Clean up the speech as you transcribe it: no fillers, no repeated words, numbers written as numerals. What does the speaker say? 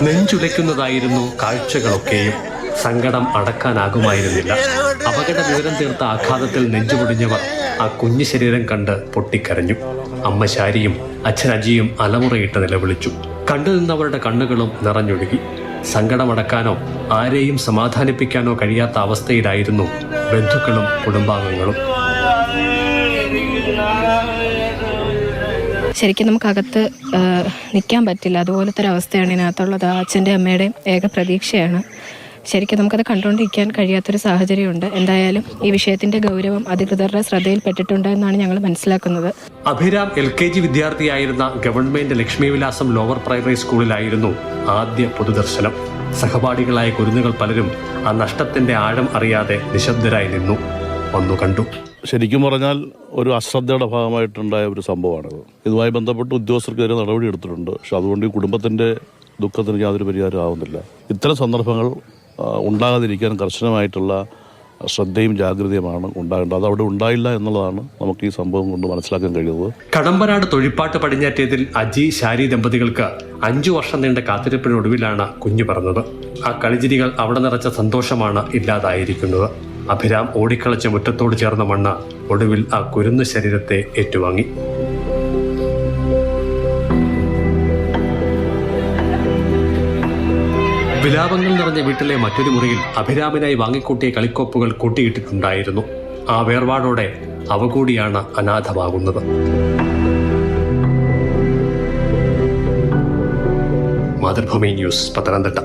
നെഞ്ചുലയ്ക്കുന്നതായിരുന്നു കാഴ്ചകളൊക്കെയും. സങ്കടം അടക്കാനാകുമായിരുന്നില്ല. അപകട വിവരം തീർത്ത ആഘാതത്തിൽ നെഞ്ചുപൊടിഞ്ഞവർ ആ കുഞ്ഞു ശരീരം കണ്ട് പൊട്ടിക്കരഞ്ഞു. അമ്മ ശാരിയും അച്ഛൻ അജിയും അലമുറയിട്ട് നിലവിളിച്ചു. കണ്ടുനിന്നവരുടെ കണ്ണുകളും നിറഞ്ഞൊഴുകി. സങ്കടമടക്കാനോ ആരെയും സമാധാനിപ്പിക്കാനോ കഴിയാത്ത അവസ്ഥയിലായിരുന്നു ബന്ധുക്കളും കുടുംബാംഗങ്ങളും. ശരിക്കും നമുക്കകത്ത് നിൽക്കാൻ പറ്റില്ല. അതുപോലത്തെ ഒരു അവസ്ഥയാണ് ഇതിനകത്തുള്ളത്. അച്ഛൻ്റെ അമ്മയുടെയും ഏക പ്രതീക്ഷയാണ്. ശരിക്കും നമുക്കത് കണ്ടുകൊണ്ടിരിക്കാൻ കഴിയാത്തൊരു സാഹചര്യമുണ്ട്. എന്തായാലും ഈ വിഷയത്തിന്റെ ഗൗരവം അധികൃതരുടെ ശ്രദ്ധയിൽപ്പെട്ടിട്ടുണ്ട് എന്നാണ് ഞങ്ങൾ മനസ്സിലാക്കുന്നത്. അഭിരാം LKG വിദ്യാർത്ഥിയായിരുന്ന ഗവൺമെന്റ് ലക്ഷ്മിവിലാസം ലോവർ പ്രൈമറി സ്കൂളിലായിരുന്നു ആദ്യ പൊതുദർശനം. സഹപാഠികളായ കുരുന്നുകൾ പലരും ആ നഷ്ടത്തിന്റെ ആഴം അറിയാതെ നിശബ്ദരായി നിന്നു. വന്നു കണ്ടു. ശരിക്കും പറഞ്ഞാൽ ഒരു അശ്രദ്ധയുടെ ഭാഗമായിട്ടുണ്ടായ ഒരു സംഭവമാണിത്. ഇതുമായി ബന്ധപ്പെട്ട് ഉദ്യോഗസ്ഥർക്കെതിരെ നടപടി എടുത്തിട്ടുണ്ട്. പക്ഷെ അതുകൊണ്ട് ഈ കുടുംബത്തിന്റെ ദുഃഖത്തിന് യാതൊരു പരിഹാരം ആവുന്നില്ല. ഇത്തരം സന്ദർഭങ്ങൾ ഉണ്ടാകാതിരിക്കാൻ കർശനമായിട്ടുള്ള ശ്രദ്ധയും ജാഗ്രതയുമാണ് ഉണ്ടാകേണ്ടത്. അത് അവിടെ ഉണ്ടായില്ല എന്നുള്ളതാണ് നമുക്ക് ഈ സംഭവം കൊണ്ട് മനസ്സിലാക്കാൻ കഴിയുന്നത്. കടമ്പനാട് തൊഴിപ്പാട്ട് പടിഞ്ഞാറ്റേതിൽ അജി ശാരി ദമ്പതികൾക്ക് 5 വർഷം നീണ്ട കാത്തിരിപ്പിനൊടുവിലാണ് കുഞ്ഞു പറഞ്ഞത്. ആ കളിചിരികൾ അവിടെ നിറച്ച സന്തോഷമാണ് ഇല്ലാതായിരിക്കുന്നത്. അഭിരാം ഓടിക്കളിച്ച മുറ്റത്തോട് ചേർന്ന മണ്ണ് ഒടുവിൽ ആ കുരുന്നു ശരീരത്തെ ഏറ്റുവാങ്ങി. വിലാപങ്ങൾ നിറഞ്ഞ വീട്ടിലെ മറ്റൊരു മുറിയിൽ അഭിരാമിനായി വാങ്ങിക്കൂട്ടിയ കളിക്കോപ്പുകൾ കൂട്ടിയിട്ടിട്ടുണ്ടായിരുന്നു. ആ വേർപാടോടെ അവ കൂടിയാണ് അനാഥമാകുന്നത്. മാതൃഭൂമി ന്യൂസ്, പത്തനംതിട്ട.